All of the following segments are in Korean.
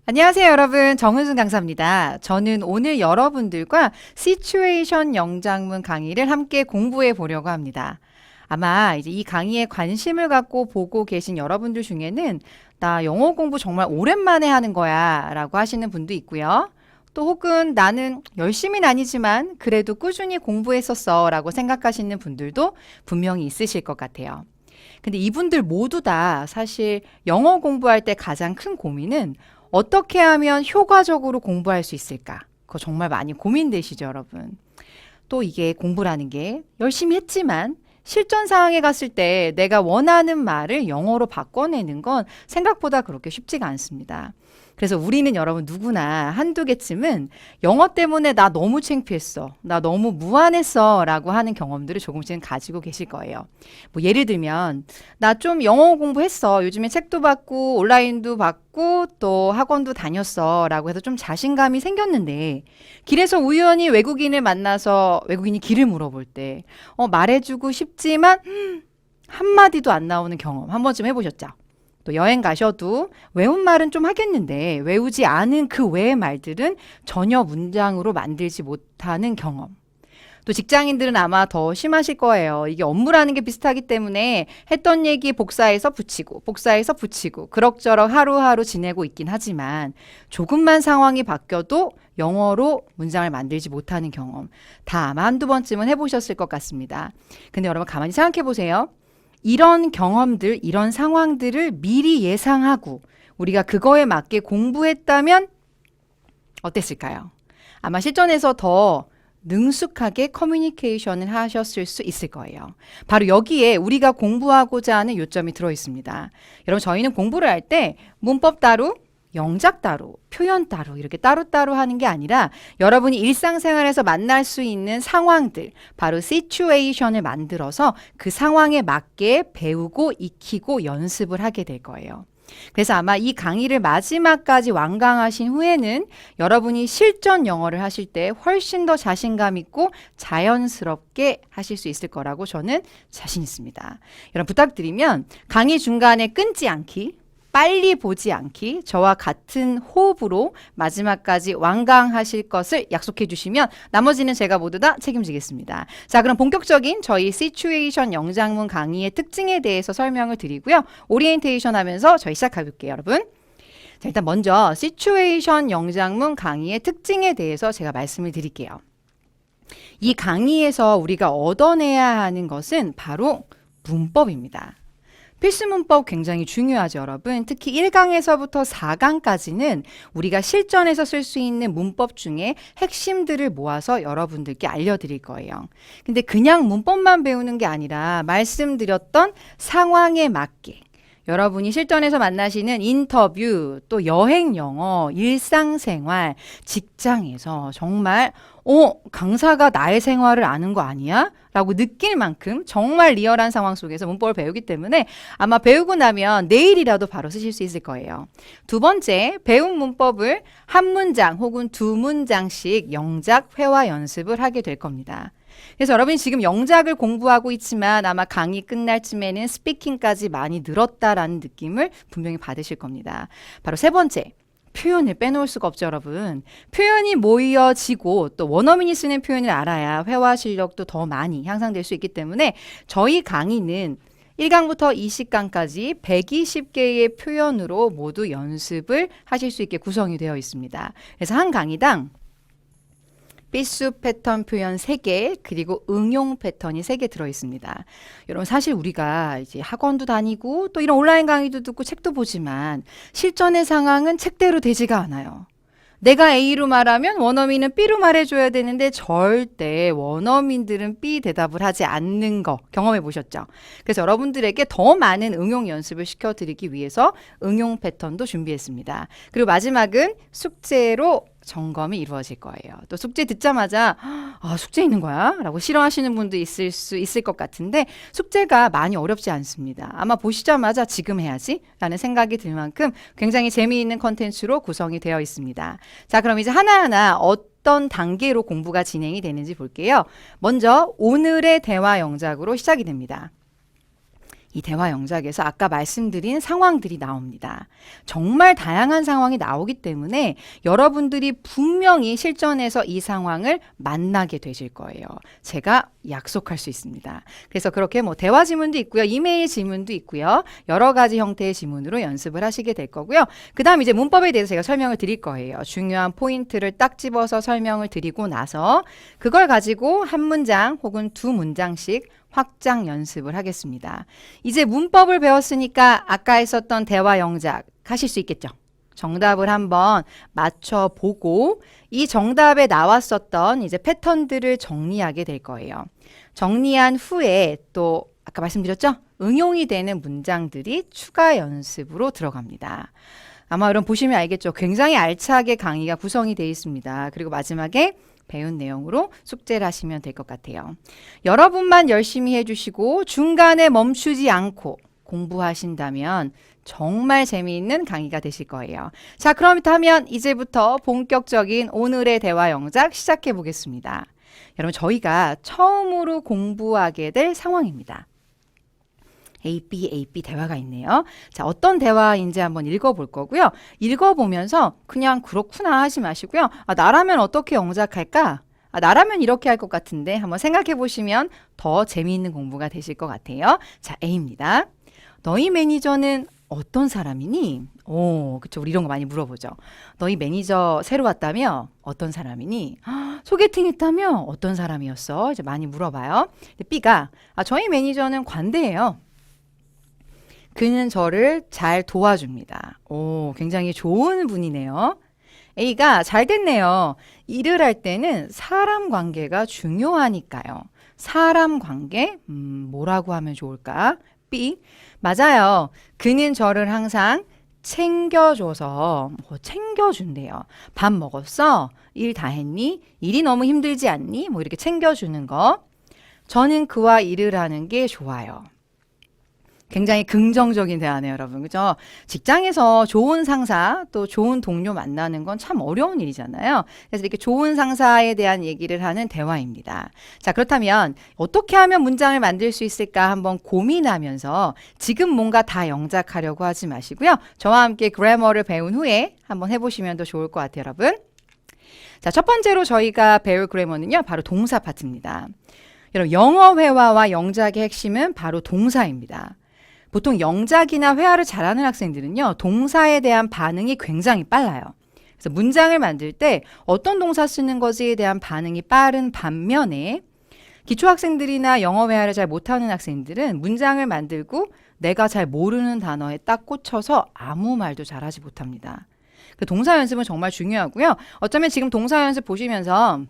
안녕하세요, 여러분. 정은순 강사입니다. 저는 오늘 여러분들과 시츄에이션 영장문 강의를 함께 공부해 보려고 합니다. 아마 이제 이 강의에 관심을 갖고 보고 계신 여러분들 중에는 나 영어 공부 정말 오랜만에 하는 거야 라고 하시는 분도 있고요. 또 혹은 나는 열심히는 아니지만 그래도 꾸준히 공부했었어 라고 생각하시는 분들도 분명히 있으실 것 같아요. 근데 이분들 모두 다 사실 영어 공부할 때 가장 큰 고민은 어떻게 하면 효과적으로 공부할 수 있을까? 그거 정말 많이 고민되시죠, 여러분? 또 이게 공부라는 게 열심히 했지만 실전 상황에 갔을 때 내가 원하는 말을 영어로 바꿔내는 건 생각보다 그렇게 쉽지가 않습니다. 그래서 우리는 여러분 누구나 한두 개쯤은 영어 때문에 나 너무 창피했어. 나 너무 무안했어. 라고 하는 경험들을 조금씩은 가지고 계실 거예요. 뭐 예를 들면 나 좀 영어 공부했어. 요즘에 책도 받고 온라인도 받고 또 학원도 다녔어. 라고 해서 좀 자신감이 생겼는데 길에서 우연히 외국인을 만나서 외국인이 길을 물어볼 때 말해주고 싶지만 한마디도 안 나오는 경험 한 번쯤 해보셨죠? 또 여행 가셔도 외운 말은 좀 하겠는데 외우지 않은 그 외의 말들은 전혀 문장으로 만들지 못하는 경험. 또 직장인들은 아마 더 심하실 거예요. 이게 업무라는 게 비슷하기 때문에 했던 얘기 복사해서 붙이고 복사해서 붙이고 그럭저럭 하루하루 지내고 있긴 하지만 조금만 상황이 바뀌어도 영어로 문장을 만들지 못하는 경험 다 아마 한두 번쯤은 해보셨을 것 같습니다. 근데 여러분 가만히 생각해 보세요. 이런 경험들, 이런 상황들을 미리 예상하고 우리가 그거에 맞게 공부했다면 어땠을까요? 아마 실전에서 더 능숙하게 커뮤니케이션을 하셨을 수 있을 거예요. 바로 여기에 우리가 공부하고자 하는 요점이 들어 있습니다. 여러분, 저희는 공부를 할 때 문법 따로, 영작 따로, 표현 따로 이렇게 따로따로 하는 게 아니라 여러분이 일상생활에서 만날 수 있는 상황들, 바로 시츄에이션을 만들어서 그 상황에 맞게 배우고 익히고 연습을 하게 될 거예요. 그래서 아마 이 강의를 마지막까지 완강하신 후에는 여러분이 실전 영어를 하실 때 훨씬 더 자신감 있고 자연스럽게 하실 수 있을 거라고 저는 자신 있습니다. 여러분 부탁드리면 강의 중간에 끊지 않기, 빨리 보지 않기, 저와 같은 호흡으로 마지막까지 완강하실 것을 약속해 주시면 나머지는 제가 모두 다 책임지겠습니다. 자, 그럼 본격적인 저희 시츄에이션 영장문 강의의 특징에 대해서 설명을 드리고요. 오리엔테이션 하면서 저희 시작해 볼게요, 여러분. 자, 일단 먼저 시츄에이션 영장문 강의의 특징에 대해서 제가 말씀을 드릴게요. 이 강의에서 우리가 얻어내야 하는 것은 바로 문법입니다. 필수 문법 굉장히 중요하죠, 여러분. 특히 1강에서부터 4강까지는 우리가 실전에서 쓸 수 있는 문법 중에 핵심들을 모아서 여러분들께 알려드릴 거예요. 근데 그냥 문법만 배우는 게 아니라 말씀드렸던 상황에 맞게 여러분이 실전에서 만나시는 인터뷰, 또 여행 영어, 일상생활, 직장에서 정말 강사가 나의 생활을 아는 거 아니야? 라고 느낄 만큼 정말 리얼한 상황 속에서 문법을 배우기 때문에 아마 배우고 나면 내일이라도 바로 쓰실 수 있을 거예요. 두 번째, 배운 문법을 한 문장 혹은 두 문장씩 영작, 회화 연습을 하게 될 겁니다. 그래서 여러분이 지금 영작을 공부하고 있지만 아마 강의 끝날 쯤에는 스피킹까지 많이 늘었다라는 느낌을 분명히 받으실 겁니다. 바로 세 번째, 표현을 빼놓을 수가 없죠, 여러분. 표현이 모여지고 또 원어민이 쓰는 표현을 알아야 회화 실력도 더 많이 향상될 수 있기 때문에 저희 강의는 1강부터 20강까지 120개의 표현으로 모두 연습을 하실 수 있게 구성이 되어 있습니다. 그래서 한 강의당 필수 패턴 표현 3개, 그리고 응용 패턴이 3개 들어있습니다. 여러분, 사실 우리가 이제 학원도 다니고 또 이런 온라인 강의도 듣고 책도 보지만 실전의 상황은 책대로 되지가 않아요. 내가 A로 말하면 원어민은 B로 말해줘야 되는데 절대 원어민들은 B 대답을 하지 않는 거 경험해 보셨죠? 그래서 여러분들에게 더 많은 응용 연습을 시켜드리기 위해서 응용 패턴도 준비했습니다. 그리고 마지막은 숙제로 점검이 이루어질 거예요. 또 숙제 듣자마자 숙제 있는 거야? 라고 싫어하시는 분도 있을 수 있을 것 같은데 숙제가 많이 어렵지 않습니다. 아마 보시자마자 지금 해야지 라는 생각이 들 만큼 굉장히 재미있는 컨텐츠로 구성이 되어 있습니다. 자, 그럼 이제 하나하나 어떤 단계로 공부가 진행이 되는지 볼게요. 먼저 오늘의 대화 영작으로 시작이 됩니다. 이 대화 영작에서 아까 말씀드린 상황들이 나옵니다. 정말 다양한 상황이 나오기 때문에 여러분들이 분명히 실전에서 이 상황을 만나게 되실 거예요. 제가 약속할 수 있습니다. 그래서 그렇게 뭐 대화 지문도 있고요. 이메일 지문도 있고요. 여러 가지 형태의 지문으로 연습을 하시게 될 거고요. 그 다음 이제 문법에 대해서 제가 설명을 드릴 거예요. 중요한 포인트를 딱 집어서 설명을 드리고 나서 그걸 가지고 한 문장 혹은 두 문장씩 확장 연습을 하겠습니다. 이제 문법을 배웠으니까 아까 했었던 대화 영작 하실 수 있겠죠? 정답을 한번 맞춰보고 이 정답에 나왔었던 이제 패턴들을 정리하게 될 거예요. 정리한 후에 또 아까 말씀드렸죠? 응용이 되는 문장들이 추가 연습으로 들어갑니다. 아마 여러분 보시면 알겠죠? 굉장히 알차게 강의가 구성이 되어 있습니다. 그리고 마지막에 배운 내용으로 숙제를 하시면 될 것 같아요. 여러분만 열심히 해주시고 중간에 멈추지 않고 공부하신다면 정말 재미있는 강의가 되실 거예요. 자, 그렇다면 이제부터 본격적인 오늘의 대화 영작 시작해 보겠습니다. 여러분, 저희가 처음으로 공부하게 될 상황입니다. A, B 대화가 있네요. 자, 어떤 대화인지 한번 읽어볼 거고요. 읽어보면서 그냥 그렇구나 하지 마시고요. 아, 나라면 어떻게 영작할까? 아, 나라면 이렇게 할 것 같은데 한번 생각해 보시면 더 재미있는 공부가 되실 것 같아요. 자, A입니다. 너희 매니저는 어떤 사람이니? 오, 그쵸. 우리 이런 거 많이 물어보죠. 너희 매니저 새로 왔다며? 어떤 사람이니? 소개팅 했다며? 어떤 사람이었어? 이제 많이 물어봐요. B가, 아, 저희 매니저는 관대해요. 그는 저를 잘 도와줍니다. 오, 굉장히 좋은 분이네요. A가 잘 됐네요. 일을 할 때는 사람 관계가 중요하니까요. 사람 관계? 뭐라고 하면 좋을까? B, 맞아요. 그는 저를 항상 챙겨줘서 챙겨준대요. 밥 먹었어? 일 다 했니? 일이 너무 힘들지 않니? 뭐 이렇게 챙겨주는 거. 저는 그와 일을 하는 게 좋아요. 굉장히 긍정적인 대화네요, 여러분. 그죠? 직장에서 좋은 상사 또 좋은 동료 만나는 건 참 어려운 일이잖아요. 그래서 이렇게 좋은 상사에 대한 얘기를 하는 대화입니다. 자, 그렇다면 어떻게 하면 문장을 만들 수 있을까 한번 고민하면서 지금 뭔가 다 영작하려고 하지 마시고요. 저와 함께 그래머를 배운 후에 한번 해보시면 더 좋을 것 같아요, 여러분. 자, 첫 번째로 저희가 배울 그래머는요, 바로 동사 파트입니다. 여러분, 영어 회화와 영작의 핵심은 바로 동사입니다. 보통 영작이나 회화를 잘하는 학생들은요, 동사에 대한 반응이 굉장히 빨라요. 그래서 문장을 만들 때 어떤 동사 쓰는 것에 대한 반응이 빠른 반면에 기초학생들이나 영어 회화를 잘 못하는 학생들은 문장을 만들고 내가 잘 모르는 단어에 딱 꽂혀서 아무 말도 잘하지 못합니다. 그 동사 연습은 정말 중요하고요. 어쩌면 지금 동사 연습 보시면서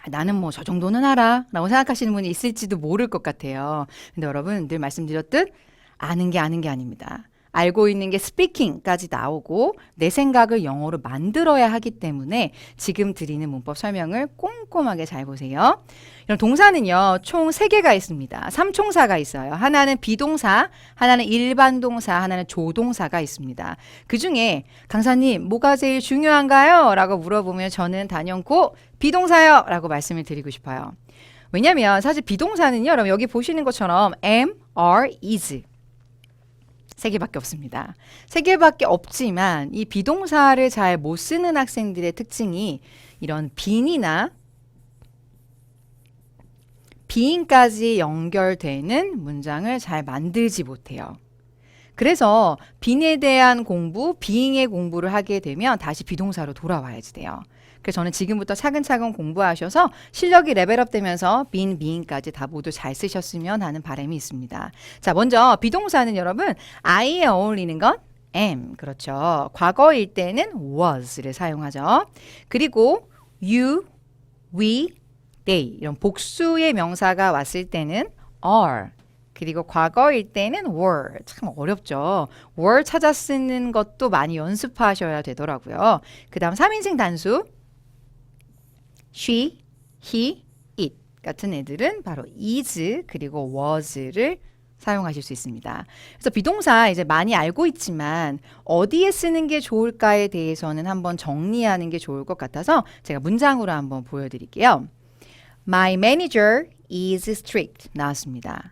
나는 뭐 저 정도는 알아 라고 생각하시는 분이 있을지도 모를 것 같아요. 근데 여러분 늘 말씀드렸듯 아는 게 아닙니다. 알고 있는 게 스피킹까지 나오고 내 생각을 영어로 만들어야 하기 때문에 지금 드리는 문법 설명을 꼼꼼하게 잘 보세요. 이런 동사는요, 총 3개가 있습니다. 3총사가 있어요. 하나는 비동사, 하나는 일반 동사, 하나는 조동사가 있습니다. 그 중에 강사님 뭐가 제일 중요한가요? 라고 물어보면 저는 단연코 비동사요 라고 말씀을 드리고 싶어요. 왜냐면 사실 비동사는요, 여러분 여기 보시는 것처럼 am, are, is 3개밖에 없습니다. 3개밖에 없지만 이 비동사를 잘 못 쓰는 학생들의 특징이 이런 빈이나 비인까지 연결되는 문장을 잘 만들지 못해요. 그래서 빈에 대한 공부, 비잉의 공부를 하게 되면 다시 비동사로 돌아와야지 돼요. 그래서 저는 지금부터 차근차근 공부하셔서 실력이 레벨업 되면서 빈, 비잉까지 다 모두 잘 쓰셨으면 하는 바람이 있습니다. 자, 먼저 비동사는 여러분 I에 어울리는 건 am, 그렇죠. 과거일 때는 was를 사용하죠. 그리고 you, we, they 이런 복수의 명사가 왔을 때는 are, 그리고 과거일 때는 were. 참 어렵죠. were 찾아 쓰는 것도 많이 연습하셔야 되더라고요. 그 다음 3인칭 단수 she, he, it 같은 애들은 바로 is 그리고 was를 사용하실 수 있습니다. 그래서 비동사 이제 많이 알고 있지만 어디에 쓰는 게 좋을까에 대해서는 한번 정리하는 게 좋을 것 같아서 제가 문장으로 한번 보여드릴게요. My manager is strict 나왔습니다.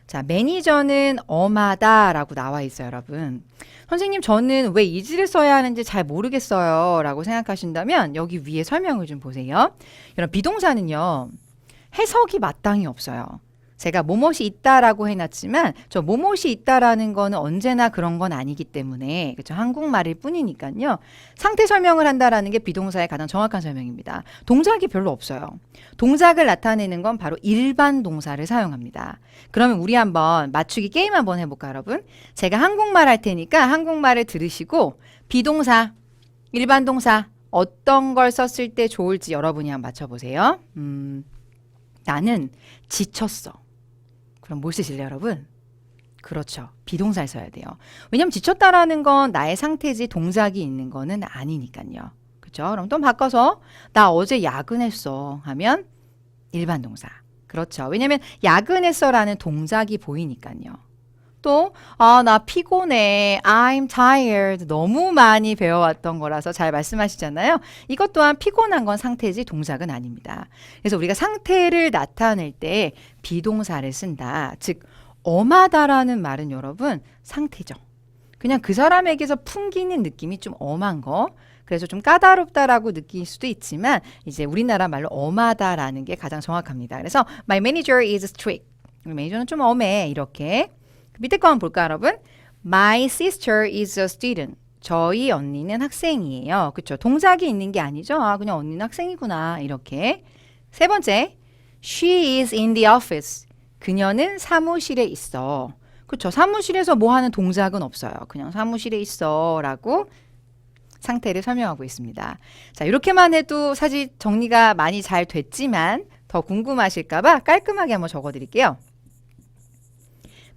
자, 매니저는 엄하다라고 나와 있어요, 여러분. 선생님, 저는 왜 이즈를 써야 하는지 잘 모르겠어요. 라고 생각하신다면 여기 위에 설명을 좀 보세요. 여러분, 비동사는요, 해석이 마땅히 없어요. 제가 뭐뭇이 있다라고 해놨지만 저 뭐뭇이 있다라는 거는 언제나 그런 건 아니기 때문에 그렇죠? 한국말일 뿐이니까요. 상태 설명을 한다라는 게 비동사의 가장 정확한 설명입니다. 동작이 별로 없어요. 동작을 나타내는 건 바로 일반 동사를 사용합니다. 그러면 우리 한번 맞추기 게임 한번 해볼까요, 여러분? 제가 한국말 할 테니까 한국말을 들으시고 비동사, 일반 동사 어떤 걸 썼을 때 좋을지 여러분이 한번 맞춰보세요. 나는 지쳤어. 그럼 뭘 쓰실래요, 여러분? 그렇죠. 비동사를 써야 돼요. 왜냐면 지쳤다라는 건 나의 상태지 동작이 있는 거는 아니니까요. 그렇죠? 그럼 또 바꿔서 나 어제 야근했어 하면 일반 동사. 그렇죠. 왜냐면 야근했어라는 동작이 보이니까요. 또 나 피곤해. I'm tired. 너무 많이 배워왔던 거라서 잘 말씀하시잖아요. 이것 또한 피곤한 건 상태지 동작은 아닙니다. 그래서 우리가 상태를 나타낼 때 비동사를 쓴다. 즉 엄하다라는 말은 여러분 상태죠. 그냥 그 사람에게서 풍기는 느낌이 좀 엄한 거. 그래서 좀 까다롭다라고 느낄 수도 있지만 이제 우리나라 말로 엄하다라는 게 가장 정확합니다. 그래서 My manager is strict. 우리 매니저는 좀 엄해. 이렇게. 밑에 거 한번 볼까요, 여러분? My sister is a student. 저희 언니는 학생이에요. 그렇죠? 동작이 있는 게 아니죠. 그냥 언니는 학생이구나. 이렇게. 세 번째, she is in the office. 그녀는 사무실에 있어. 그렇죠? 사무실에서 뭐 하는 동작은 없어요. 그냥 사무실에 있어 라고 상태를 설명하고 있습니다. 자, 이렇게만 해도 사실 정리가 많이 잘 됐지만 더 궁금하실까 봐 깔끔하게 한번 적어드릴게요.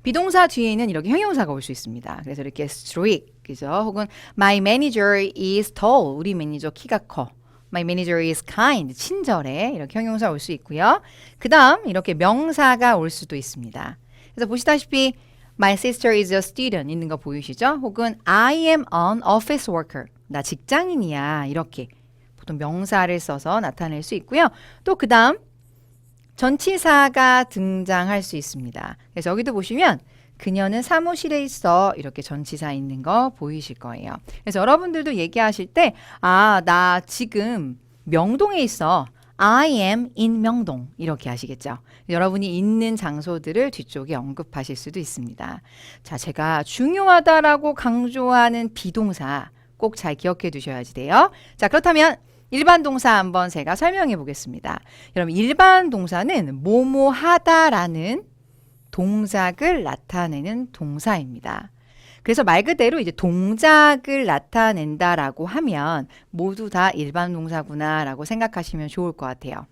비동사 뒤에는 이렇게 형용사가 올 수 있습니다. 그래서 이렇게 strict, 그죠? 혹은 my manager is tall. 우리 매니저 키가 커. My manager is kind. 친절해. 이렇게 형용사 올 수 있고요. 그 다음 이렇게 명사가 올 수도 있습니다. 그래서 보시다시피 my sister is a student 있는 거 보이시죠? 혹은 I am an office worker. 나 직장인이야. 이렇게 보통 명사를 써서 나타낼 수 있고요. 또 그 다음 전치사가 등장할 수 있습니다. 그래서 여기도 보시면 그녀는 사무실에 있어. 이렇게 전치사 있는 거 보이실 거예요. 그래서 여러분들도 얘기하실 때 나 지금 명동에 있어. I am in 명동. 이렇게 하시겠죠. 여러분이 있는 장소들을 뒤쪽에 언급하실 수도 있습니다. 자, 제가 중요하다라고 강조하는 비동사 꼭 잘 기억해 두셔야지 돼요. 자, 그렇다면 일반 동사 한번 제가 설명해 보겠습니다. 여러분, 일반 동사는 뭐뭐 하다라는 동작을 나타내는 동사입니다. 그래서 말 그대로 이제 동작을 나타낸다라고 하면 모두 다 일반 동사구나라고 생각하시면 좋을 것 같아요.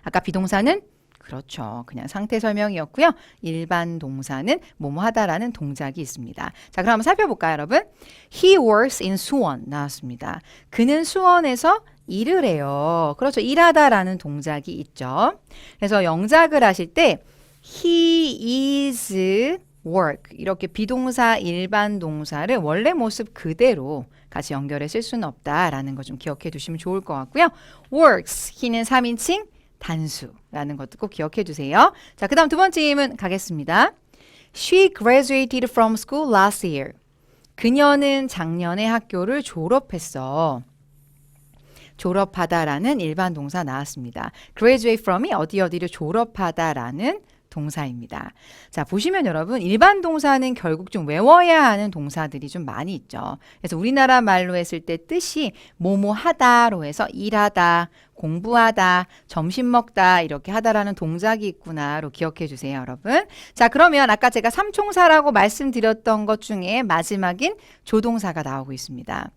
아까 비동사는 그렇죠. 그냥 상태 설명이었고요. 일반 동사는 뭐뭐 하다라는 동작이 있습니다. 자, 그럼 한번 살펴볼까요, 여러분? He works in 수원 나왔습니다. 그는 수원에서 일을 해요. 그렇죠. 일하다라는 동작이 있죠. 그래서 영작을 하실 때 he is work 이렇게 비동사 일반 동사를 원래 모습 그대로 같이 연결해 쓸 수는 없다라는 거 좀 기억해 두시면 좋을 것 같고요. works, he는 3인칭 단수라는 것도 꼭 기억해 두세요. 자, 그 다음 두 번째 질문 가겠습니다. She graduated from school last year. 그녀는 작년에 학교를 졸업했어. 졸업하다라는 일반 동사 나왔습니다. graduate from이 어디를 졸업하다라는 동사입니다. 자, 보시면 여러분 일반 동사는 결국 좀 외워야 하는 동사들이 좀 많이 있죠. 그래서 우리나라 말로 했을 때 뜻이 뭐뭐 하다로 해서 일하다, 공부하다, 점심 먹다 이렇게 하다라는 동작이 있구나로 기억해 주세요, 여러분. 자, 그러면 아까 제가 삼총사라고 말씀드렸던 것 중에 마지막인 조동사가 나오고 있습니다.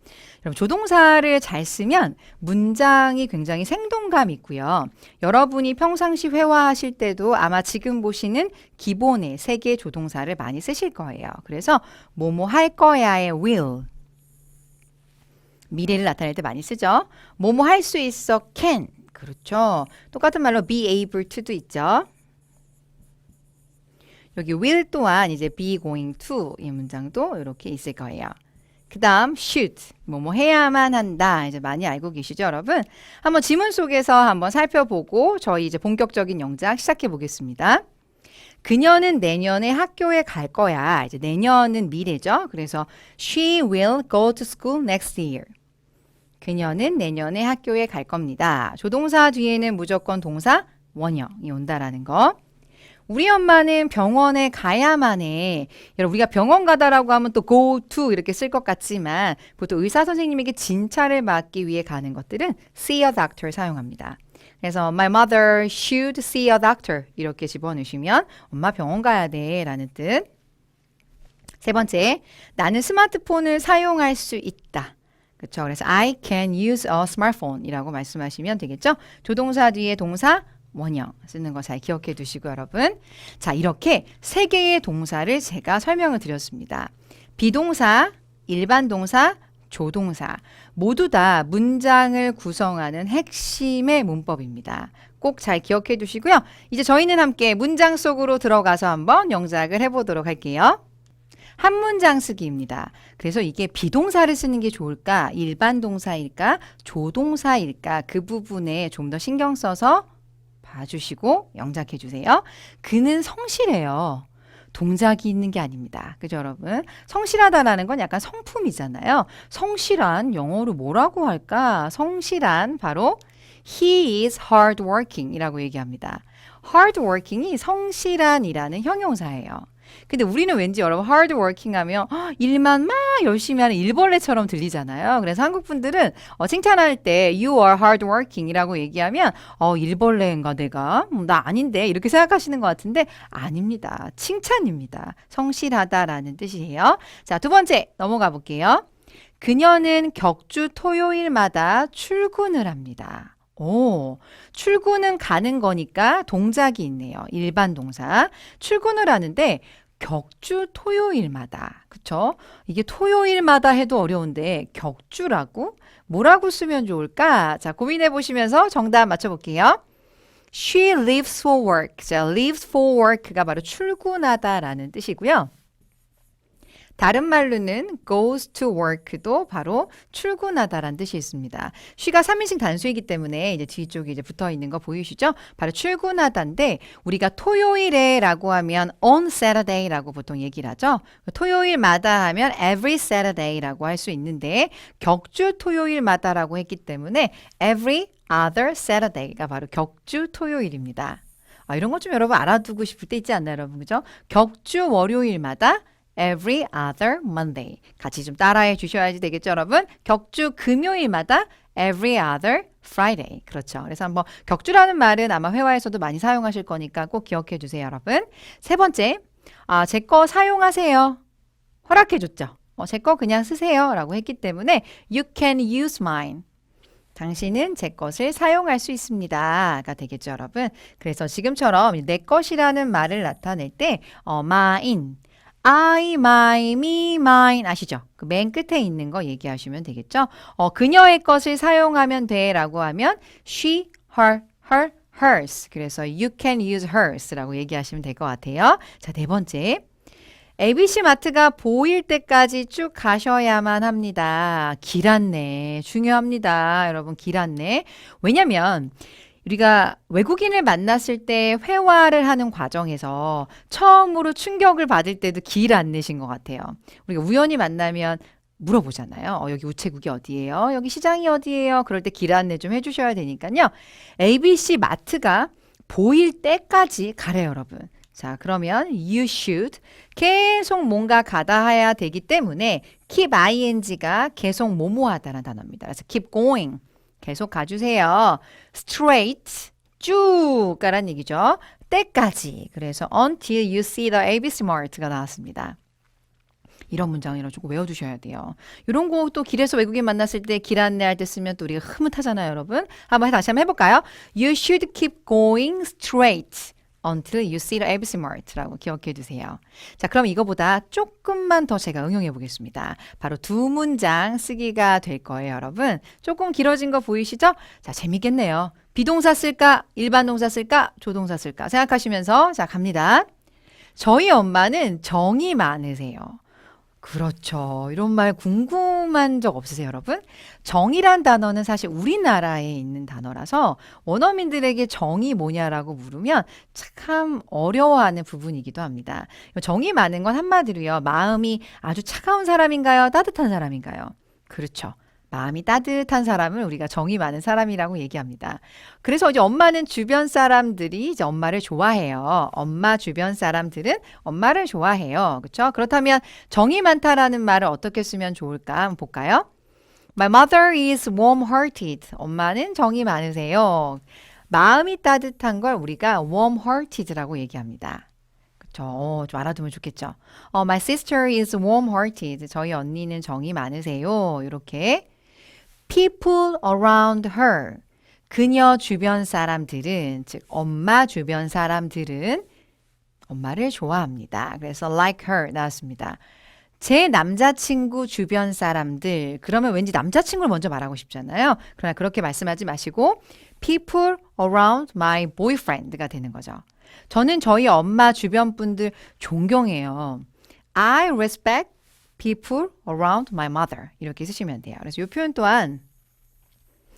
여러분, 조동사를 잘 쓰면 문장이 굉장히 생동감 있고요. 여러분이 평상시 회화하실 때도 아마 지금 보시는 기본의 3개의 조동사를 많이 쓰실 거예요. 그래서 뭐뭐 할 거야의 will 미래를 나타낼 때 많이 쓰죠. 뭐뭐 할 수 있어 can 그렇죠. 똑같은 말로 be able to도 있죠. 여기 will 또한 이제 be going to 이 문장도 이렇게 있을 거예요. 그 다음 should 뭐뭐 해야만 한다 이제 많이 알고 계시죠, 여러분? 한번 지문 속에서 한번 살펴보고 저희 이제 본격적인 영작 시작해 보겠습니다. 그녀는 내년에 학교에 갈 거야. 이제 내년은 미래죠. 그래서 she will go to school next year. 그녀는 내년에 학교에 갈 겁니다. 조동사 뒤에는 무조건 동사 원형이 온다라는 거. 우리 엄마는 병원에 가야만 해. 여러분, 우리가 병원 가다라고 하면 또 go to 이렇게 쓸 것 같지만 보통 의사 선생님에게 진찰을 받기 위해 가는 것들은 see a doctor 사용합니다. 그래서 my mother should see a doctor 이렇게 집어넣으시면 엄마 병원 가야 돼 라는 뜻. 세 번째, 나는 스마트폰을 사용할 수 있다. 그렇죠. 그래서 I can use a smartphone 이라고 말씀하시면 되겠죠. 조동사 뒤에 동사 원형 쓰는 거 잘 기억해 두시고 여러분. 자, 이렇게 세 개의 동사를 제가 설명을 드렸습니다. 비동사, 일반 동사, 조동사 모두 다 문장을 구성하는 핵심의 문법입니다. 꼭 잘 기억해 두시고요. 이제 저희는 함께 문장 속으로 들어가서 한번 영작을 해보도록 할게요. 한 문장 쓰기입니다. 그래서 이게 비동사를 쓰는 게 좋을까? 일반 동사일까? 조동사일까? 그 부분에 좀 더 신경 써서 봐주시고 영작해 주세요. 그는 성실해요. 동작이 있는 게 아닙니다. 그죠, 여러분? 성실하다라는 건 약간 성품이잖아요. 성실한 영어로 뭐라고 할까? 성실한 바로 he is hardworking 이라고 얘기합니다. hardworking이 성실한이라는 형용사예요. 근데 우리는 왠지 여러분 hardworking 하면 일만 막 열심히 하는 일벌레처럼 들리잖아요. 그래서 한국 분들은 칭찬할 때 you are hardworking 이라고 얘기하면 일벌레인가 내가? 나 아닌데 이렇게 생각하시는 것 같은데 아닙니다. 칭찬입니다. 성실하다라는 뜻이에요. 자, 두 번째 넘어가 볼게요. 그녀는 격주 토요일마다 출근을 합니다. 오, 출근은 가는 거니까 동작이 있네요. 일반 동사. 출근을 하는데 격주 토요일마다. 그쵸? 이게 토요일마다 해도 어려운데 격주라고? 뭐라고 쓰면 좋을까? 자, 고민해 보시면서 정답 맞춰볼게요. She leaves for work. 자, leaves for work가 바로 출근하다라는 뜻이고요. 다른 말로는 goes to work도 바로 출근하다라는 뜻이 있습니다. she가 3인칭 단수이기 때문에 이제 뒤쪽에 이제 붙어 있는 거 보이시죠? 바로 출근하다인데 우리가 토요일에라고 하면 on Saturday라고 보통 얘기를 하죠. 토요일마다 하면 every Saturday라고 할 수 있는데 격주 토요일마다라고 했기 때문에 every other Saturday가 바로 격주 토요일입니다. 이런 것 좀 여러분 알아두고 싶을 때 있지 않나요, 여러분? 그죠? 격주 월요일마다 every other Monday. 같이 좀 따라해 주셔야지 되겠죠, 여러분? 격주 금요일마다 every other Friday. 그렇죠. 그래서 뭐 격주라는 말은 아마 회화에서도 많이 사용하실 거니까 꼭 기억해 주세요, 여러분. 세 번째, 제 거 사용하세요. 허락해 줬죠. 제 거 그냥 쓰세요 라고 했기 때문에 you can use mine. 당신은 제 것을 사용할 수 있습니다가 되겠죠, 여러분. 그래서 지금처럼 내 것이라는 말을 나타낼 때 mine, I, my, me, mine 아시죠? 그 맨 끝에 있는 거 얘기하시면 되겠죠? 그녀의 것을 사용하면 돼 라고 하면 she, her, her, hers. 그래서 you can use hers 라고 얘기하시면 될 것 같아요. 자, 네 번째. ABC 마트가 보일 때까지 쭉 가셔야만 합니다. 길 안내 중요합니다. 여러분, 길 안내. 왜냐면 우리가 외국인을 만났을 때 회화를 하는 과정에서 처음으로 충격을 받을 때도 길 안내신 것 같아요. 우리가 우연히 만나면 물어보잖아요. 여기 우체국이 어디예요? 여기 시장이 어디예요? 그럴 때 길 안내 좀 해주셔야 되니까요. ABC 마트가 보일 때까지 가래요, 여러분. 자, 그러면 you should 계속 뭔가 가다 해야 되기 때문에 keep ing가 계속 뭐뭐하다라는 단어입니다. 그래서 keep going. 계속 가주세요. straight, 쭉 가란 얘기죠. 때까지. 그래서 until you see the ABC Mart가 나왔습니다. 이런 문장이라 조금 외워두셔야 돼요. 이런 거 또 길에서 외국인 만났을 때 길 안내할 때 쓰면 또 우리가 흐뭇하잖아요, 여러분. 다시 한번 해볼까요? You should keep going straight until you see the ABC Mart라고 기억해 두세요. 자, 그럼 이거보다 조금만 더 제가 응용해 보겠습니다. 바로 두 문장 쓰기가 될 거예요, 여러분. 조금 길어진 거 보이시죠? 자, 재밌겠네요. 비동사 쓸까? 일반 동사 쓸까? 조동사 쓸까? 생각하시면서 자, 갑니다. 저희 엄마는 정이 많으세요. 그렇죠. 이런 말 궁금한 적 없으세요, 여러분? 정이란 단어는 사실 우리나라에 있는 단어라서 원어민들에게 정이 뭐냐라고 물으면 참 어려워하는 부분이기도 합니다. 정이 많은 건 한마디로요. 마음이 아주 차가운 사람인가요? 따뜻한 사람인가요? 그렇죠. 마음이 따뜻한 사람을 우리가 정이 많은 사람이라고 얘기합니다. 그래서 이제 엄마는 주변 사람들이 이제 엄마를 좋아해요. 엄마 주변 사람들은 엄마를 좋아해요. 그렇죠? 그렇다면 정이 많다라는 말을 어떻게 쓰면 좋을까 한번 볼까요? My mother is warm-hearted. 엄마는 정이 많으세요. 마음이 따뜻한 걸 우리가 warm-hearted라고 얘기합니다. 그렇죠? 좀 알아두면 좋겠죠. My sister is warm-hearted. 저희 언니는 정이 많으세요. 이렇게 people around her. 그녀 주변 사람들은, 즉 엄마 주변 사람들은 엄마를 좋아합니다. 그래서 like her 나왔습니다. 제 남자친구 주변 사람들, 그러면 왠지 남자친구를 먼저 말하고 싶잖아요. 그러나 그렇게 말씀하지 마시고 people around my boyfriend가 되는 거죠. 저는 저희 엄마 주변 분들 존경해요. I respect people around my mother. 이렇게 쓰시면 돼요. 그래서 이 표현 또한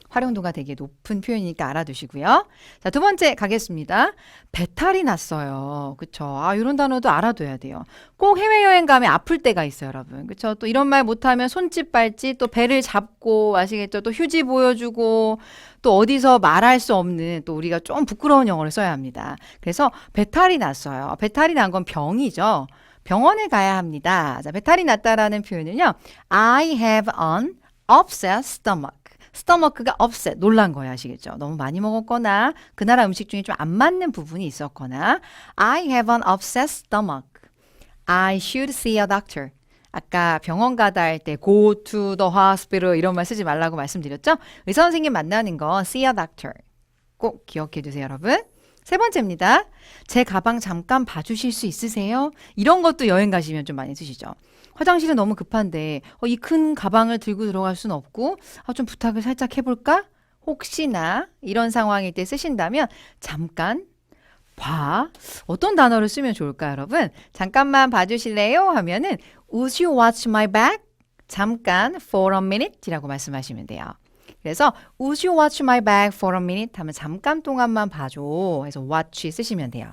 활용도가 되게 높은 표현이니까 알아두시고요. 자, 두 번째 가겠습니다. 배탈이 났어요. 그쵸? 이런 단어도 알아둬야 돼요. 꼭 해외여행 가면 아플 때가 있어요, 여러분. 그쵸? 또 이런 말 못하면 손짓 발짓, 또 배를 잡고, 아시겠죠? 또 휴지 보여주고, 또 어디서 말할 수 없는, 또 우리가 좀 부끄러운 영어를 써야 합니다. 그래서 배탈이 났어요. 배탈이 난 건 병이죠. 병원에 가야 합니다. 자, 배탈이 났다라는 표현은요. I have an upset stomach. 스토머크가 upset, 놀란 거예요. 아시겠죠? 너무 많이 먹었거나 그 나라 음식 중에 좀 안 맞는 부분이 있었거나 I have an upset stomach. I should see a doctor. 아까 병원 가다 할 때 go to the hospital 이런 말 쓰지 말라고 말씀드렸죠? 의사 선생님 만나는 거 see a doctor. 꼭 기억해 두세요, 여러분. 세 번째입니다. 제 가방 잠깐 봐주실 수 있으세요? 이런 것도 여행 가시면 좀 많이 쓰시죠. 화장실은 너무 급한데 이 큰 가방을 들고 들어갈 수는 없고 좀 부탁을 살짝 해볼까? 혹시나 이런 상황일 때 쓰신다면 잠깐 봐. 어떤 단어를 쓰면 좋을까요, 여러분? 잠깐만 봐주실래요? 하면은 Would you watch my bag? 잠깐 for a minute 이라고 말씀하시면 돼요. 그래서 Would you watch my bag for a minute? 하면 잠깐 동안만 봐줘. 해서 watch 쓰시면 돼요.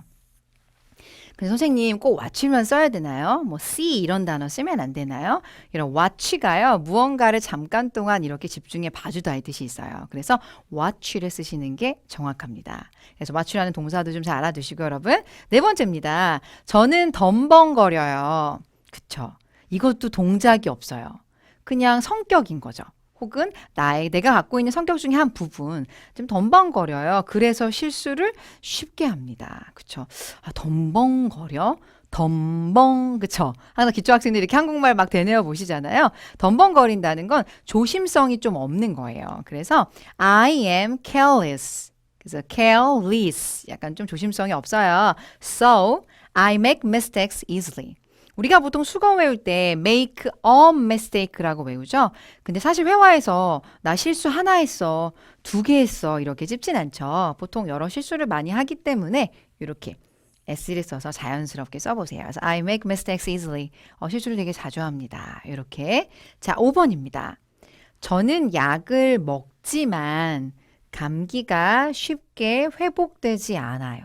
그래서 선생님 꼭 watch만 써야 되나요? 뭐 see 이런 단어 쓰면 안 되나요? 이런 watch가요. 무언가를 잠깐 동안 이렇게 집중해 봐주다 이 뜻이 있어요. 그래서 watch를 쓰시는 게 정확합니다. 그래서 watch라는 동사도 좀 잘 알아두시고 여러분. 네 번째입니다. 저는 덤벙거려요. 그쵸? 이것도 동작이 없어요. 그냥 성격인 거죠. 혹은 내가 갖고 있는 성격 중에 한 부분 좀 덤벙거려요. 그래서 실수를 쉽게 합니다. 그쵸? 덤벙거려? 그쵸? 항상 기초학생들이 이렇게 한국말 막 되뇌어 보시잖아요. 덤벙거린다는 건 조심성이 좀 없는 거예요. 그래서 I am careless. 그래서 careless. 약간 좀 조심성이 없어요. So, I make mistakes easily. 우리가 보통 수거 외울 때 make a mistake라고 외우죠. 근데 사실 회화에서 나 실수 하나 했어, 두 개 했어 이렇게 찝진 않죠. 보통 여러 실수를 많이 하기 때문에 이렇게 s를 써서 자연스럽게 써보세요. 그래서 I make mistakes easily. 실수를 되게 자주 합니다. 이렇게. 자, 5번입니다. 저는 약을 먹지만 감기가 쉽게 회복되지 않아요.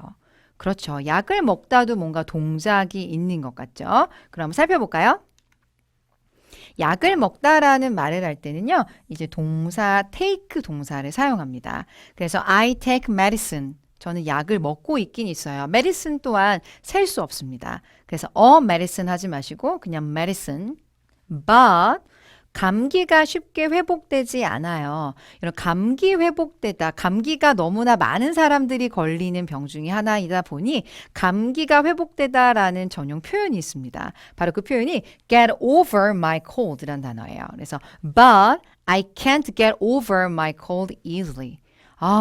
그렇죠. 약을 먹다도 뭔가 동작이 있는 것 같죠? 그럼 살펴볼까요? 약을 먹다라는 말을 할 때는요, 이제 동사 take 동사를 사용합니다. 그래서 I take medicine. 저는 약을 먹고 있긴 있어요. medicine 또한 셀 수 없습니다. 그래서 medicine 하지 마시고 그냥 medicine. But 감기가 쉽게 회복되지 않아요. 이런 감기 회복되다. 감기가 너무나 많은 사람들이 걸리는 병 중에 하나이다 보니 감기가 회복되다라는 전용 표현이 있습니다. 바로 그 표현이 get over my cold라는 단어예요. 그래서 but I can't get over my cold easily.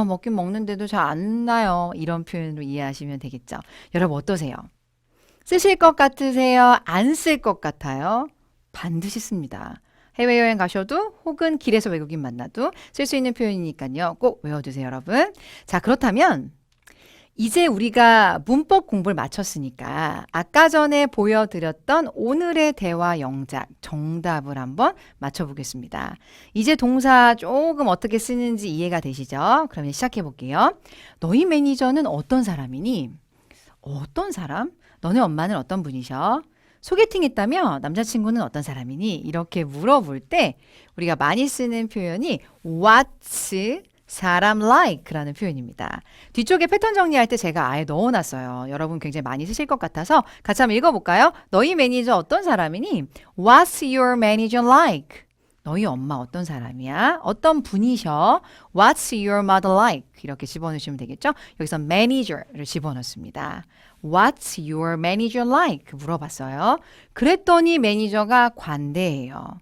먹긴 먹는데도 잘 안 나요. 이런 표현으로 이해하시면 되겠죠. 여러분 어떠세요? 쓰실 것 같으세요? 안 쓸 것 같아요? 반드시 씁니다. 해외여행 가셔도 혹은 길에서 외국인 만나도 쓸 수 있는 표현이니까요. 꼭 외워두세요, 여러분. 자, 그렇다면 이제 우리가 문법 공부를 마쳤으니까 아까 전에 보여드렸던 오늘의 대화 영작 정답을 한번 맞춰보겠습니다. 이제 동사 조금 어떻게 쓰는지 이해가 되시죠? 그러면 시작해 볼게요. 너희 매니저는 어떤 사람이니? 어떤 사람? 너네 엄마는 어떤 분이셔? 소개팅 했다며? 남자친구는 어떤 사람이니? 이렇게 물어볼 때 우리가 많이 쓰는 표현이 what's 사람 like라는 표현입니다. 뒤쪽에 패턴 정리할 때 제가 아예 넣어놨어요. 여러분 굉장히 많이 쓰실 것 같아서 같이 한번 읽어볼까요? 너희 매니저 어떤 사람이니? What's your manager like? 너희 엄마 어떤 사람이야? 어떤 분이셔? What's your mother like? 이렇게 집어넣으시면 되겠죠? 여기서 manager를 집어넣습니다. What's your manager like? 물어봤어요. 그랬더니 매니저가 관대해요.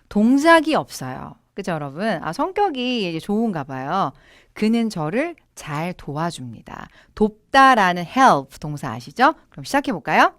동작이 없어요. 그죠, 여러분? 아, 성격이 이제 좋은가 봐요. 그는 저를 잘 도와줍니다. 돕다라는 help 동사 아시죠? 그럼 시작해 볼까요?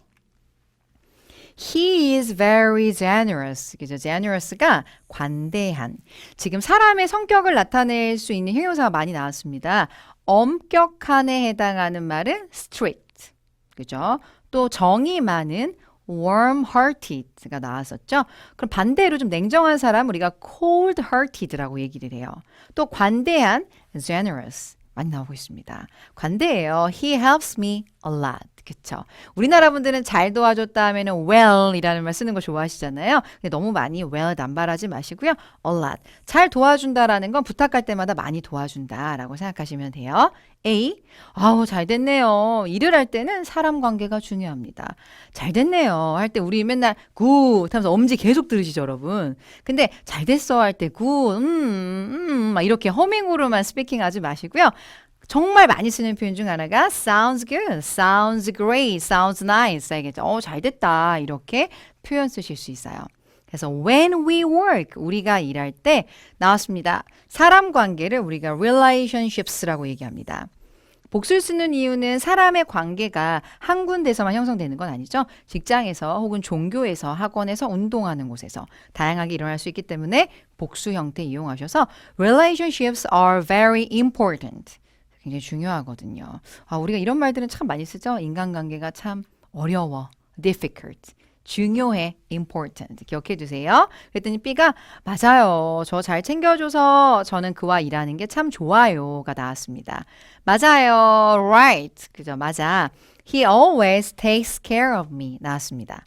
He is very generous. 그죠? generous가 관대한. 지금 사람의 성격을 나타낼 수 있는 형용사가 많이 나왔습니다. 엄격한에 해당하는 말은 strict. 그죠? 또 정이 많은 warm-hearted가 나왔었죠. 그럼 반대로 좀 냉정한 사람 우리가 cold-hearted라고 얘기를 해요. 또 관대한 generous 많이 나오고 있습니다. 관대해요. He helps me a lot. 그쵸? 우리나라 분들은 잘 도와줬다 하면은 well이라는 말 쓰는 거 좋아하시잖아요. 근데 너무 많이 well 남발하지 마시고요. a lot. 잘 도와준다라는 건 부탁할 때마다 많이 도와준다라고 생각하시면 돼요. A. 아우, 잘 됐네요. 일을 할 때는 사람 관계가 중요합니다. 잘 됐네요. 할 때 우리 맨날 굿 하면서 엄지 계속 들으시죠, 여러분. 근데 잘 됐어 할 때 굿, 막 이렇게 허밍으로만 스피킹 하지 마시고요. 정말 많이 쓰는 표현 중 하나가 sounds good, sounds great, sounds nice. 알겠죠? 잘 됐다. 이렇게 표현 쓰실 수 있어요. 그래서 when we work, 우리가 일할 때 나왔습니다. 사람 관계를 우리가 relationships라고 얘기합니다. 복수를 쓰는 이유는 사람의 관계가 한 군데서만 형성되는 건 아니죠. 직장에서 혹은 종교에서 학원에서 운동하는 곳에서 다양하게 일어날 수 있기 때문에 복수 형태 이용하셔서 relationships are very important. 굉장히 중요하거든요. 우리가 이런 말들은 참 많이 쓰죠. 인간관계가 참 어려워. difficult. 중요해. important. 기억해 두세요. 그랬더니 B가 맞아요. 저 잘 챙겨줘서 저는 그와 일하는 게 참 좋아요가 나왔습니다. 맞아요. right. 그죠? 맞아. He always takes care of me 나왔습니다.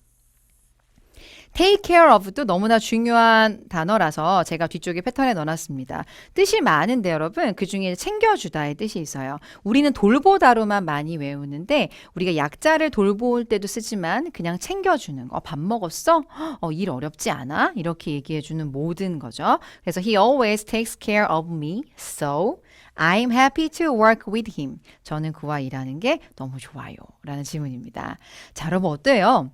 take care of도 너무나 중요한 단어라서 제가 뒤쪽에 패턴에 넣어놨습니다. 뜻이 많은데 여러분 그중에 챙겨주다의 뜻이 있어요. 우리는 돌보다로만 많이 외우는데 우리가 약자를 돌볼 때도 쓰지만 그냥 챙겨주는 거. 밥 먹었어? 일 어렵지 않아? 이렇게 얘기해주는 모든 거죠. 그래서 he always takes care of me, so I'm happy to work with him. 저는 그와 일하는 게 너무 좋아요. 라는 질문입니다. 자, 여러분 어때요?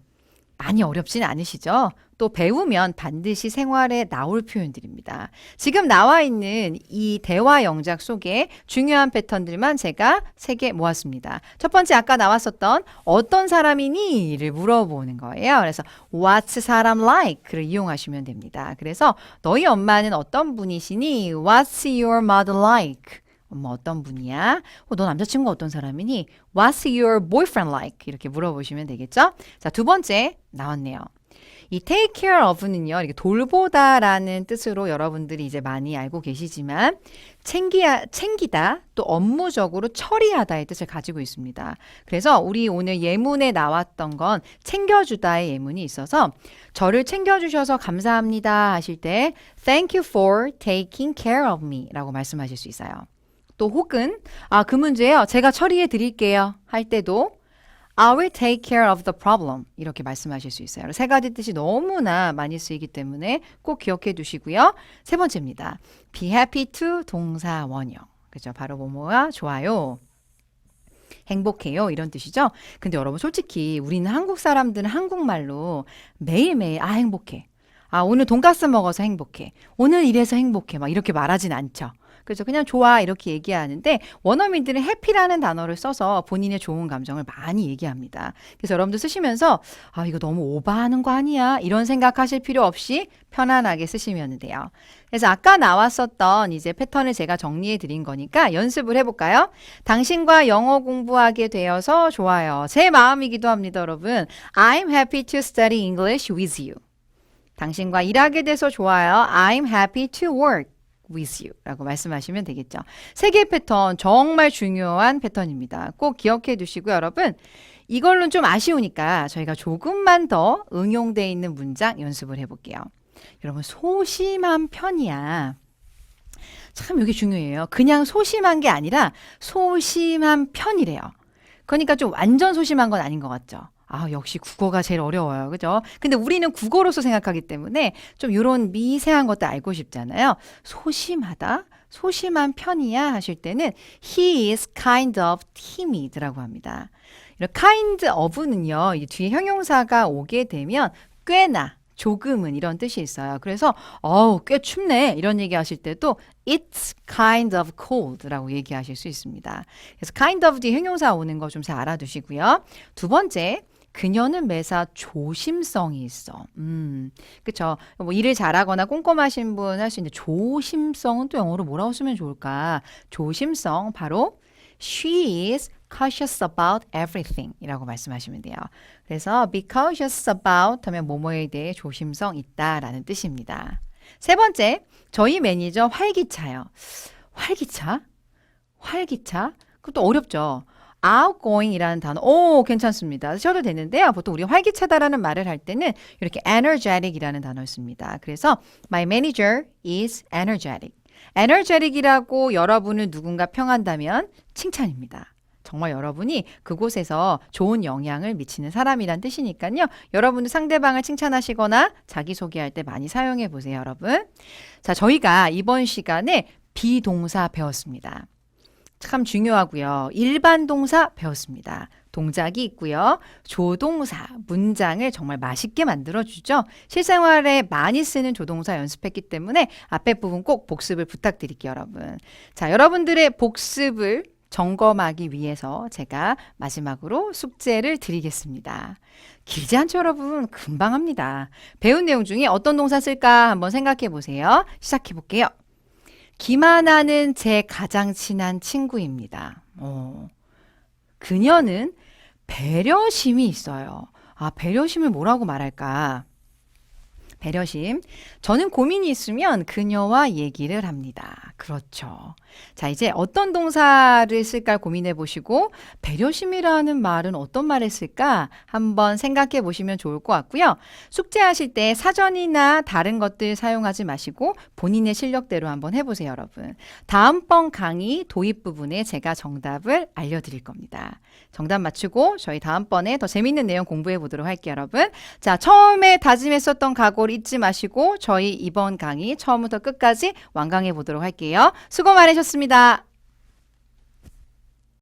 많이 어렵진 않으시죠? 또 배우면 반드시 생활에 나올 표현들입니다. 지금 나와 있는 이 대화 영작 속에 중요한 패턴들만 제가 3개 모았습니다. 첫 번째 아까 나왔었던 어떤 사람이니? 를 물어보는 거예요. 그래서 what's 사람 like를 이용하시면 됩니다. 그래서 너희 엄마는 어떤 분이시니? What's your mother like? 엄마 어떤 분이야? 너 남자친구 어떤 사람이니? What's your boyfriend like? 이렇게 물어보시면 되겠죠? 자, 두 번째 나왔네요. 이 take care of는요, 이렇게 돌보다라는 뜻으로 여러분들이 이제 많이 알고 계시지만 챙기다 또 업무적으로 처리하다의 뜻을 가지고 있습니다. 그래서 우리 오늘 예문에 나왔던 건 챙겨주다의 예문이 있어서 저를 챙겨주셔서 감사합니다 하실 때 Thank you for taking care of me 라고 말씀하실 수 있어요. 또 혹은 그 문제요. 제가 처리해 드릴게요. 할 때도 I will take care of the problem. 이렇게 말씀하실 수 있어요. 세 가지 뜻이 너무나 많이 쓰이기 때문에 꼭 기억해 두시고요. 세 번째입니다. Be happy to 동사 원형. 그죠? 바로 뭐뭐가 좋아요. 행복해요. 이런 뜻이죠. 근데 여러분 솔직히 우리는 한국 사람들은 한국말로 매일매일 행복해. 아, 오늘 돈가스 먹어서 행복해. 오늘 이래서 행복해. 막 이렇게 말하진 않죠. 그래서 그냥 좋아 이렇게 얘기하는데 원어민들은 해피라는 단어를 써서 본인의 좋은 감정을 많이 얘기합니다. 그래서 여러분들 쓰시면서 아, 이거 너무 오버하는 거 아니야? 이런 생각하실 필요 없이 편안하게 쓰시면 돼요. 그래서 아까 나왔었던 이제 패턴을 제가 정리해 드린 거니까 연습을 해볼까요? 당신과 영어 공부하게 되어서 좋아요. 제 마음이기도 합니다, 여러분. I'm happy to study English with you. 당신과 일하게 돼서 좋아요. I'm happy to work with you 라고 말씀하시면 되겠죠. 세 개의 패턴 정말 중요한 패턴입니다. 꼭 기억해 두시고요, 여러분. 이걸로는 좀 아쉬우니까 저희가 조금만 더 응용되어 있는 문장 연습을 해볼게요. 여러분, 소심한 편이야. 참 이게 중요해요. 그냥 소심한 게 아니라 소심한 편이래요. 그러니까 좀 완전 소심한 건 아닌 것 같죠. 아, 역시 국어가 제일 어려워요. 그죠? 근데 우리는 국어로서 생각하기 때문에 좀 이런 미세한 것도 알고 싶잖아요. 소심하다? 소심한 편이야 하실 때는 he is kind of timid라고 합니다. 이런 kind of는요, 이 뒤에 형용사가 오게 되면 꽤나 조금은 이런 뜻이 있어요. 그래서 꽤 춥네 이런 얘기 하실 때도 it's kind of cold라고 얘기하실 수 있습니다. 그래서 kind of 뒤에 형용사 오는 거 좀 잘 알아두시고요. 두 번째, 그녀는 매사 조심성이 있어. 그쵸. 뭐 일을 잘하거나 꼼꼼하신 분 할 수 있는데 조심성은 또 영어로 뭐라고 쓰면 좋을까? 조심성 바로 she is cautious about everything 이라고 말씀하시면 돼요. 그래서 be cautious about 하면 뭐뭐에 대해 조심성 있다라는 뜻입니다. 세 번째, 저희 매니저 활기차요. 활기차? 활기차? 그것도 어렵죠. outgoing이라는 단어, 괜찮습니다. 쓰셔도 되는데요. 보통 우리 활기차다라는 말을 할 때는 이렇게 energetic이라는 단어를 씁니다. 그래서 my manager is energetic. energetic이라고 여러분을 누군가 평한다면 칭찬입니다. 정말 여러분이 그곳에서 좋은 영향을 미치는 사람이란 뜻이니까요. 여러분도 상대방을 칭찬하시거나 자기소개할 때 많이 사용해 보세요, 여러분. 자, 저희가 이번 시간에 비동사 배웠습니다. 참 중요하고요. 일반 동사 배웠습니다. 동작이 있고요. 조동사, 문장을 정말 맛있게 만들어주죠. 실생활에 많이 쓰는 조동사 연습했기 때문에 앞에 부분 꼭 복습을 부탁드릴게요, 여러분. 자, 여러분들의 복습을 점검하기 위해서 제가 마지막으로 숙제를 드리겠습니다. 길지 않죠, 여러분? 금방 합니다. 배운 내용 중에 어떤 동사 쓸까 한번 생각해 보세요. 시작해 볼게요. 김하나는 제 가장 친한 친구입니다. 그녀는 배려심이 있어요. 아, 배려심을 뭐라고 말할까? 배려심. 저는 고민이 있으면 그녀와 얘기를 합니다. 그렇죠. 자, 이제 어떤 동사를 쓸까 고민해 보시고 배려심이라는 말은 어떤 말을 쓸까 한번 생각해 보시면 좋을 것 같고요. 숙제하실 때 사전이나 다른 것들 사용하지 마시고 본인의 실력대로 한번 해보세요, 여러분. 다음번 강의 도입 부분에 제가 정답을 알려드릴 겁니다. 정답 맞추고 저희 다음번에 더 재밌는 내용 공부해 보도록 할게요, 여러분. 자, 처음에 다짐했었던 각오를 잊지 마시고 저희 이번 강의 처음부터 끝까지 완강해 보도록 할게요. 수고 많으셨습니다.